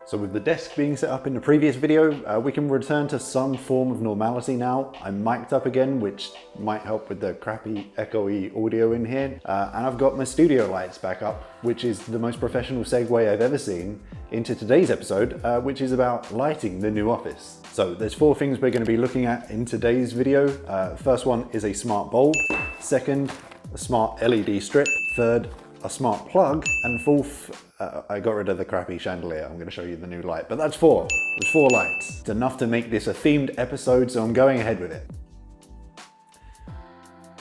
So with the desk being set up in the previous video, we can return to some form of normality now. I'm mic'd up again, which might help with the crappy echoey audio in here. And I've got my studio lights back up, which is the most professional segue I've ever seen into today's episode, which is about lighting the new office. So there's 4 things we're going to be looking at in today's video. First one is a smart bulb. Second, a smart LED strip. Third, a smart plug. And fourth, I got rid of the crappy chandelier. I'm going to show you the new light, but that's 4. There's 4 lights. It's enough to make this a themed episode, so I'm going ahead with it.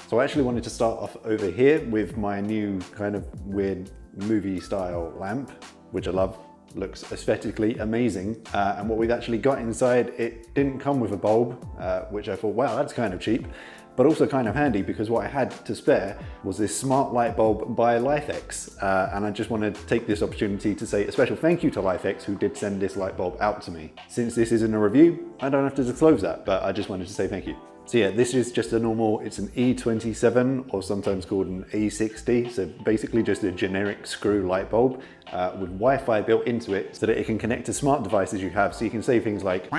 So I actually wanted to start off over here with my new kind of weird movie style lamp, which I love. Looks aesthetically amazing. And what we've actually got inside, it didn't come with a bulb, which I thought, wow, that's kind of cheap, but also kind of handy because what I had to spare was this smart light bulb by LifeX. And I just want to take this opportunity to say a special thank you to LifeX, who did send this light bulb out to me. Since this isn't a review, I don't have to disclose that, but I just wanted to say thank you. So yeah, this is just a normal, it's an E27 or sometimes called an A60. So basically just a generic screw light bulb with Wi-Fi built into it so that it can connect to smart devices you have. So you can say things like,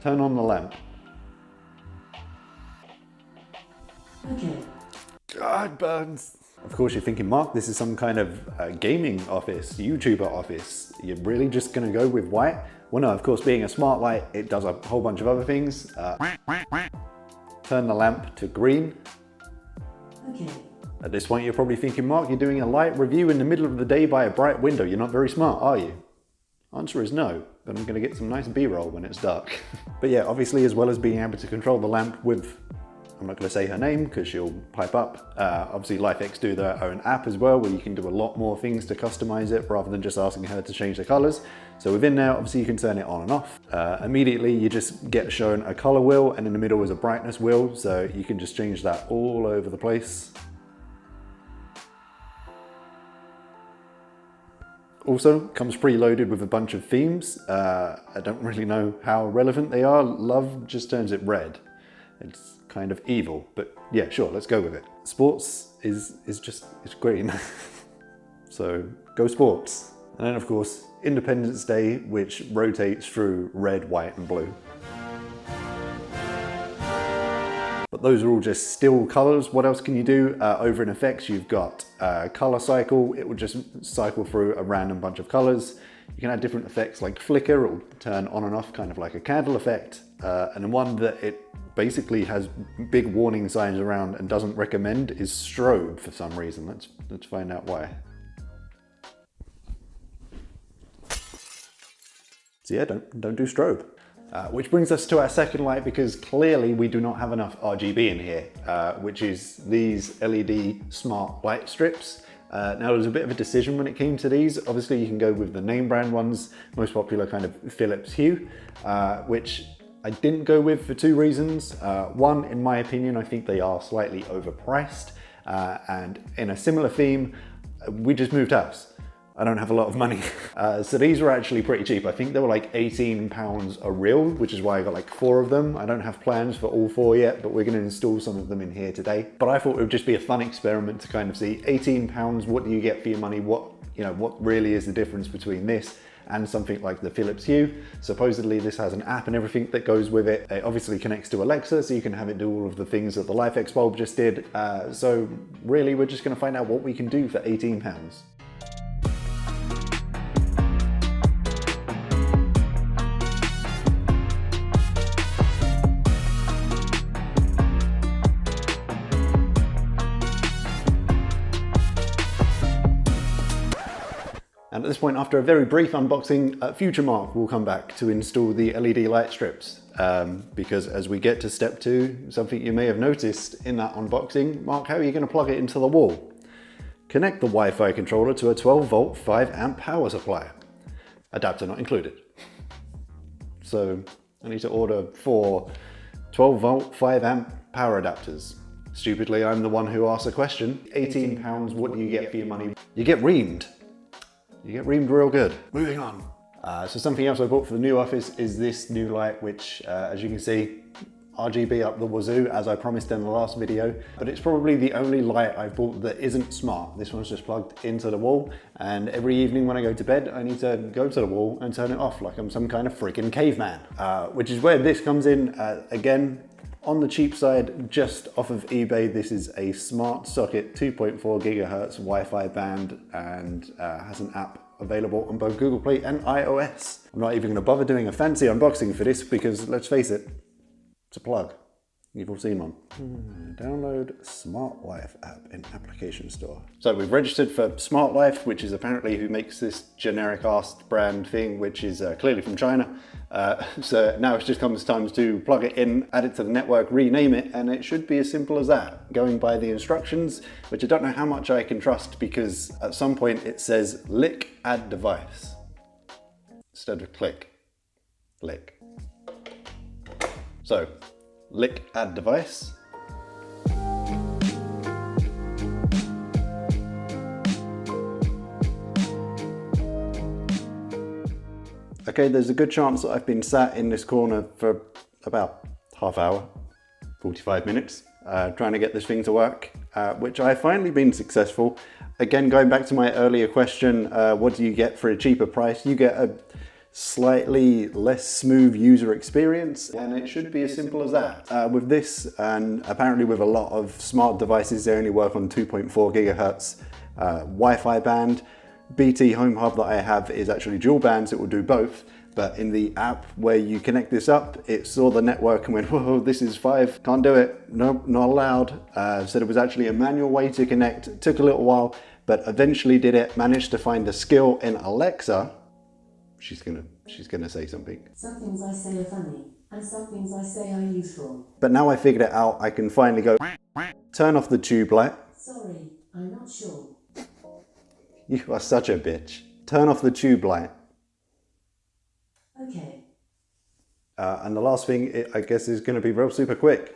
turn on the lamp. Okay. God, burns. Of course you're thinking, Mark, this is some kind of gaming office, YouTuber office. You're really just gonna go with white? Well no, of course being a smart light, it does a whole bunch of other things. Turn the lamp to green. Okay. At this point you're probably thinking, Mark, you're doing a light review in the middle of the day by a bright window. You're not very smart, are you? Answer is no, but I'm going to get some nice B-roll when it's dark. But yeah, obviously as well as being able to control the lamp with, I'm not going to say her name because she'll pipe up. Obviously LifeX do their own app as well where you can do a lot more things to customize it rather than just asking her to change the colors. So within there, obviously you can turn it on and off. Immediately you just get shown a color wheel and in the middle is a brightness wheel. So you can just change that all over the place. Also comes preloaded with a bunch of themes. I don't really know how relevant they are. Love just turns it red. It's kind of evil, but yeah, sure, let's go with it. Sports is just, it's green. So go sports. And then of course, Independence Day, which rotates through red, white and blue. But those are all just still colors. What else can you do? Over in effects, you've got color cycle. It will just cycle through a random bunch of colors. You can add different effects like flicker, it will turn on and off, kind of like a candle effect. And the one that it basically has big warning signs around and doesn't recommend is strobe for some reason. Let's find out why. So yeah, don't do strobe. Which brings us to our second light because clearly we do not have enough RGB in here, which is these LED smart light strips. Now there's a bit of a decision when it came to these. Obviously you can go with the name brand ones, most popular kind of Philips Hue, which I didn't go with for 2 reasons. One, in my opinion, I think they are slightly overpriced. And in a similar theme, we just moved house. I don't have a lot of money. So these were actually pretty cheap. I think they were like £18 a reel, which is why I got like 4 of them. I don't have plans for all 4 yet, but we're gonna install some of them in here today. But I thought it would just be a fun experiment to kind of see £18, what do you get for your money? What really is the difference between this and something like the Philips Hue? Supposedly this has an app and everything that goes with it. It obviously connects to Alexa, so you can have it do all of the things that the LifeX bulb just did. So really we're just gonna find out what we can do for £18. And at this point, after a very brief unboxing, future Mark will come back to install the LED light strips. Because as we get to step 2, something you may have noticed in that unboxing, Mark, how are you going to plug it into the wall? Connect the Wi-Fi controller to a 12 volt 5 amp power supply. Adapter not included. So I need to order 4 12 volt 5 amp power adapters. Stupidly, I'm the one who asked the question. £18, what do you get for your money? You get reamed. You get reamed real good. Moving on. So something else I bought for the new office is this new light, which as you can see, RGB up the wazoo, as I promised in the last video, but it's probably the only light I've bought that isn't smart. This one's just plugged into the wall, and every evening when I go to bed, I need to go to the wall and turn it off like I'm some kind of freaking caveman, which is where this comes in. Again, on the cheap side, just off of eBay, this is a smart socket 2.4 gigahertz Wi-Fi band, and has an app available on both Google Play and iOS. I'm not even going to bother doing a fancy unboxing for this because, let's face it, it's a plug. You've all seen one. Download Smart Life app in Application Store. So we've registered for Smart Life, which is apparently who makes this generic ass brand thing, which is clearly from China. So now it just comes time to plug it in, add it to the network, rename it, and it should be as simple as that. Going by the instructions, which I don't know how much I can trust, because at some point it says lick add device instead of click. Lick. So lick add device. Okay, there's a good chance that I've been sat in this corner for about half hour, 45 minutes, trying to get this thing to work, which I've finally been successful. Again, going back to my earlier question, what do you get for a cheaper price? You get a slightly less smooth user experience, and it should be as simple as that. With this, and apparently with a lot of smart devices, they only work on 2.4 gigahertz Wi-Fi band. BT Home Hub that I have is actually dual bands, it will do both, but in the app where you connect this up, it saw the network and went, whoa, this is 5, can't do it, nope, not allowed. Said it was actually a manual way to connect. It took a little while, but eventually did it, managed to find a skill in Alexa. She's gonna say something. Some things I say are funny, and some things I say are useful. But now I figured it out, I can finally go, turn off the tube light. Sorry, I'm not sure. You are such a bitch. Turn off the tube light. Okay. And the last thing, I guess, is going to be real super quick.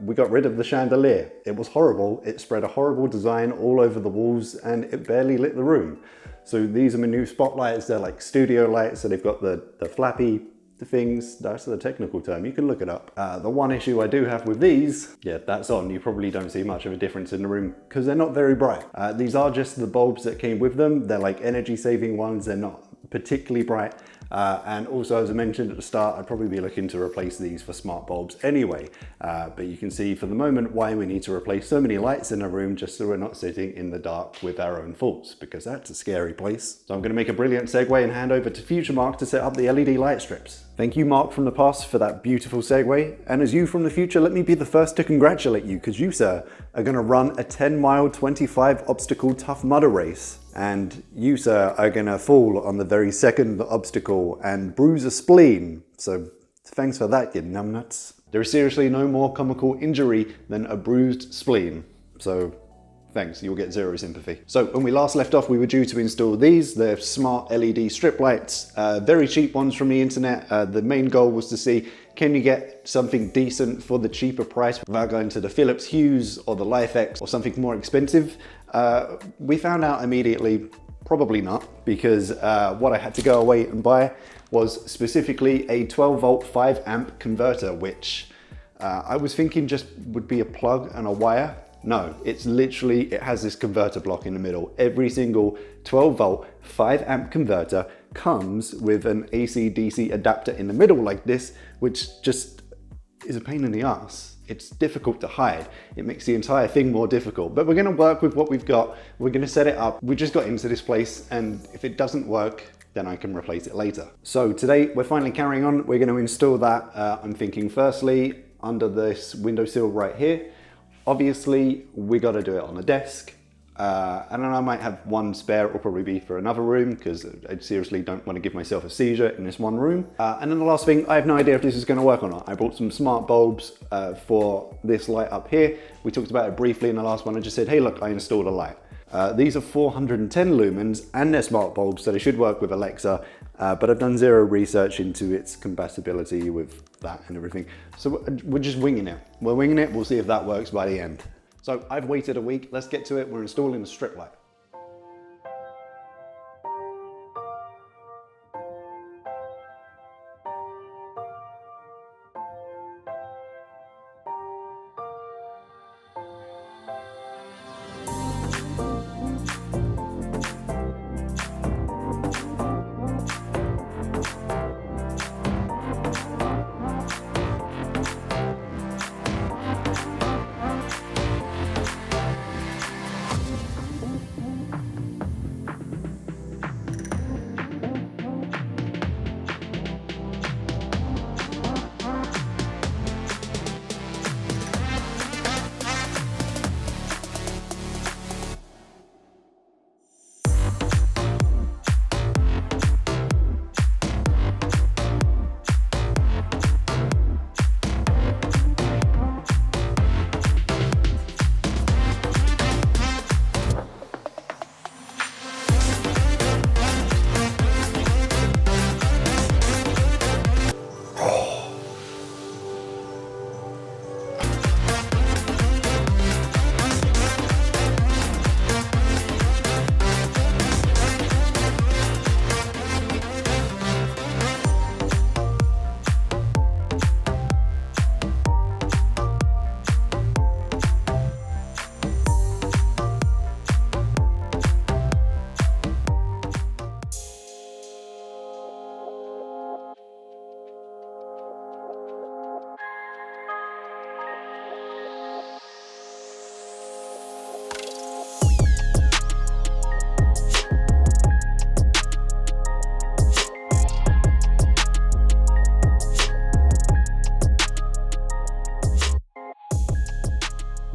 We got rid of the chandelier. It was horrible. It spread a horrible design all over the walls and it barely lit the room. So these are my new spotlights. They're like studio lights. So they've got the flappy things. That's the technical term. You can look it up. The one issue I do have with these, yeah, that's on. You probably don't see much of a difference in the room because they're not very bright. These are just the bulbs that came with them. They're like energy saving ones. They're not particularly bright. And also, as I mentioned at the start, I'd probably be looking to replace these for smart bulbs anyway. But you can see for the moment why we need to replace so many lights in a room, just so we're not sitting in the dark with our own thoughts, because that's a scary place. So I'm going to make a brilliant segue and hand over to future Mark to set up the LED light strips. Thank you, Mark from the past, for that beautiful segue. And as you from the future, let me be the first to congratulate you, because you, sir, are going to run a 10-mile, 25 obstacle Tough Mudder race. And you, sir, are going to fall on the very second obstacle and bruise a spleen. So thanks for that, you numbnuts. There is seriously no more comical injury than a bruised spleen. So thanks, you'll get zero sympathy. So when we last left off, we were due to install these. They're smart LED strip lights, very cheap ones from the internet. The main goal was to see, can you get something decent for the cheaper price without going to the Philips Hues or the LifeX or something more expensive? We found out immediately, probably not, because what I had to go away and buy was specifically a 12 volt 5 amp converter, which I was thinking just would be a plug and a wire. No, it's literally, it has this converter block in the middle. Every single 12 volt 5 amp converter comes with an AC DC adapter in the middle like this, which just is a pain in the ass. It's difficult to hide. It makes the entire thing more difficult, but we're gonna work with what we've got. We're gonna set it up. We just got into this place, and if it doesn't work, then I can replace it later. So today we're finally carrying on. We're gonna install that. I'm thinking firstly, under this windowsill right here. Obviously, we gotta do it on the desk. And then I might have one spare. It will probably be for another room because I seriously don't want to give myself a seizure in this one room. And then the last thing, I have no idea if this is going to work or not. I bought some smart bulbs for this light up here. We talked about it briefly in the last one. I just said, hey, look, I installed a light. These are 410 lumens and they're smart bulbs, so they should work with Alexa, but I've done zero research into its compatibility with that and everything. So we're just winging it. We're winging it. We'll see if that works by the end. So I've waited a week, let's get to it. We're installing the strip light.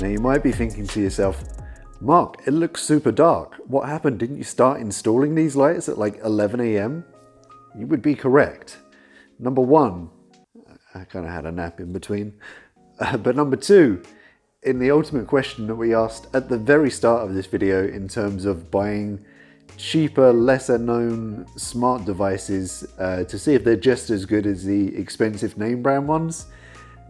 Now you might be thinking to yourself, Mark, it looks super dark. What happened? Didn't you start installing these lights at like 11 AM? You would be correct. Number one, I kind of had a nap in between. But number two, in the ultimate question that we asked at the very start of this video in terms of buying cheaper, lesser known smart devices to see if they're just as good as the expensive name brand ones,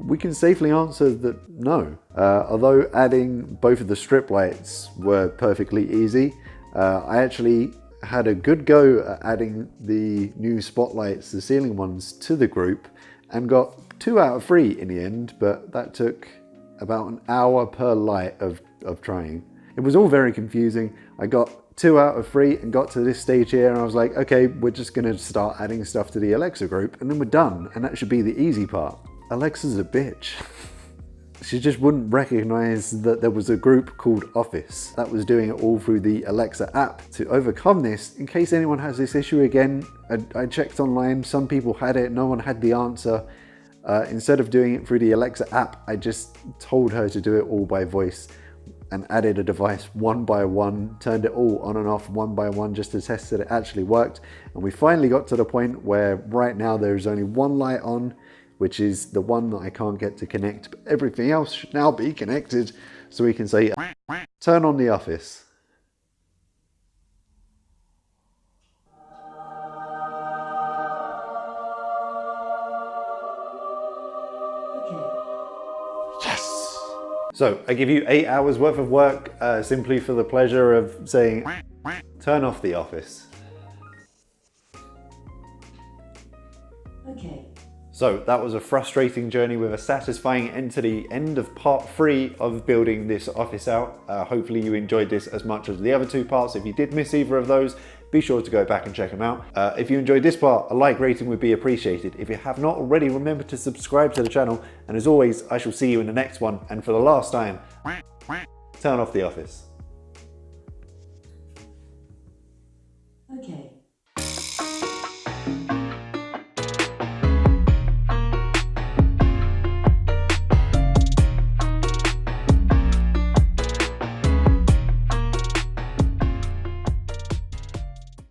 we can safely answer that no. Although adding both of the strip lights were perfectly easy, I actually had a good go at adding the new spotlights, the ceiling ones, to the group and got 2 out of 3 in the end, but that took about an hour per light of trying. It was all very confusing. I got 2 out of 3 and got to this stage here and I was like, okay, we're just gonna start adding stuff to the Alexa group and then we're done, and that should be the easy part. Alexa's a bitch. She just wouldn't recognize that there was a group called Office that was doing it all through the Alexa app. To overcome this, in case anyone has this issue again, I checked online, some people had it, no one had the answer. Instead of doing it through the Alexa app, I just told her to do it all by voice and added a device one by one, turned it all on and off one by one just to test that it actually worked. And we finally got to the point where right now there's only one light on, which is the one that I can't get to connect, but everything else should now be connected, so we can say, turn on the Office. Okay. Yes! So I give you 8 hours worth of work simply for the pleasure of saying, turn off the Office. Okay. So that was a frustrating journey with a satisfying end to the end of part 3 of building this office out. Hopefully you enjoyed this as much as the other 2 parts. If you did miss either of those, be sure to go back and check them out. If you enjoyed this part, a like rating would be appreciated. If you have not already, remember to subscribe to the channel. And as always, I shall see you in the next one. And for the last time, turn off the Office. Okay.